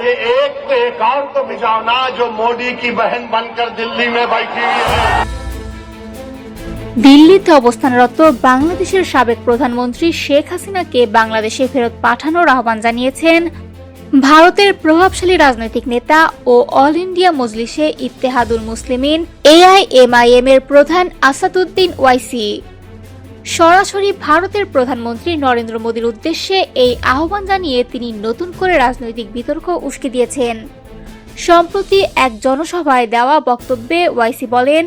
अरे एक तो एक और तो भिजाओ ना जो मोदी की बहन बनकर दिल्ली में बैठी हुई है। দিল্লিতে অবস্থানরত বাংলাদেশের সাবেক প্রধানমন্ত্রী শেখ হাসিনাকে বাংলাদেশে ফেরত পাঠানোর আহ্বান জানিয়েছেন ভারতের প্রভাবশালী রাজনৈতিক নেতা ও অল ইন্ডিয়া মজলিসে ইত্তেহাদুল মুসলিমিন এআইএমআইএম এর প্রধান আসাদুদ্দিন ওয়াইসি। সরাসরি ভারতের প্রধানমন্ত্রী নরেন্দ্র মোদীর উদ্দেশ্যে এই আহ্বান জানিয়ে তিনি নতুন করে রাজনৈতিক বিতর্ক উস্কে দিয়েছেন। সম্প্রতি এক জনসভায় দেওয়া বক্তব্যে ওয়াইসি বলেন,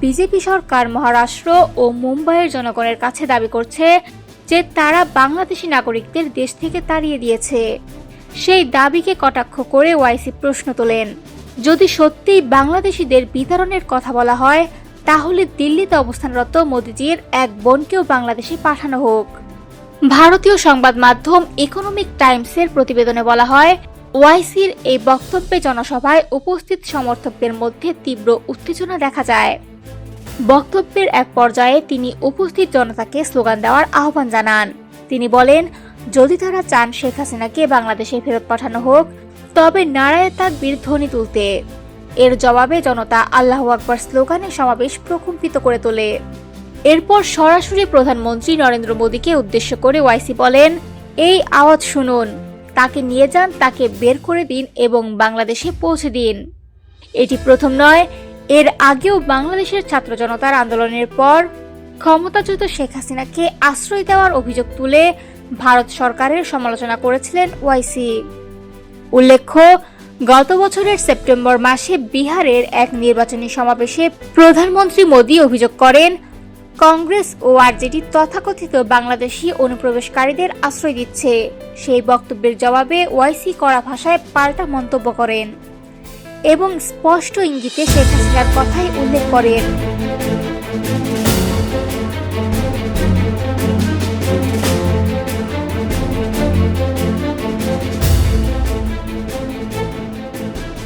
বিজেপি সরকার মহারাষ্ট্র ও মুম্বাইয়ের জনগণের কাছে দাবি করছে যে তারা বাংলাদেশি নাগরিকদের দেশ থেকে তাড়িয়ে দিয়েছে। সেই দাবিকে কটাক্ষ করে ওয়াইসি প্রশ্ন তোলেন, যদি সত্যিই বাংলাদেশিদের বিতরণের কথা বলা হয় তাহলে দিল্লিতে অবস্থানরত মোদিজির এক বোনকেও বাংলাদেশে পাঠানো হোক। ভারতীয় সংবাদ মাধ্যম ইকোনমিক টাইমসের প্রতিবেদনে বলা হয়, ওয়াইসির এই বক্তব্যে জনসভায় উপস্থিত সমর্থকদের মধ্যে তীব্র উত্তেজনা দেখা যায়। বক্তব্যের এক পর্যায়ে তিনি উপস্থিত জনতাকে স্লোগান দেওয়ার আহ্বান জানান। তিনি বলেন, যদি তারা চান শেখ হাসিনাকে বাংলাদেশে ফেরত পাঠানো হোক তবে নারায়ে তাকবীর ধ্বনি তুলতে। এর জবাবে জনতা আল্লাহু আকবার স্লোগানে সমাবেশ প্রকম্পিত করে তোলে। এরপর সরাসরি প্রধানমন্ত্রী নরেন্দ্র মোদীকে উদ্দেশ্য করে ওয়াইসি বলেন, এই আওয়াজ শুনুন, তাকে নিয়ে যান, তাকে বের করে দিন এবং বাংলাদেশে পৌঁছে দিন। এটি প্রথম নয়, এর আগেও বাংলাদেশের ছাত্র জনতার আন্দোলনের পর ক্ষমতাচ্যুত শেখ হাসিনাকে আশ্রয় দেওয়ার অভিযোগ তুলে ভারত সরকারের সমালোচনা করেছিলেন ওয়াইসি। উল্লেখ্য, গত বছরের সেপ্টেম্বর মাসে বিহারের এক নির্বাচনী সমাবেশে প্রধানমন্ত্রী মোদী অভিযোগ করেন, কংগ্রেস ও আরজেডি তথাকথিত বাংলাদেশি অনুপ্রবেশকারীদের আশ্রয় দিচ্ছে। সেই বক্তব্যের জবাবে ওয়াইসি কড়া ভাষায় পাল্টা মন্তব্য করেন এবং স্পষ্ট ইঙ্গিতে শেখ হাসিনার কথাই উল্লেখ করেন।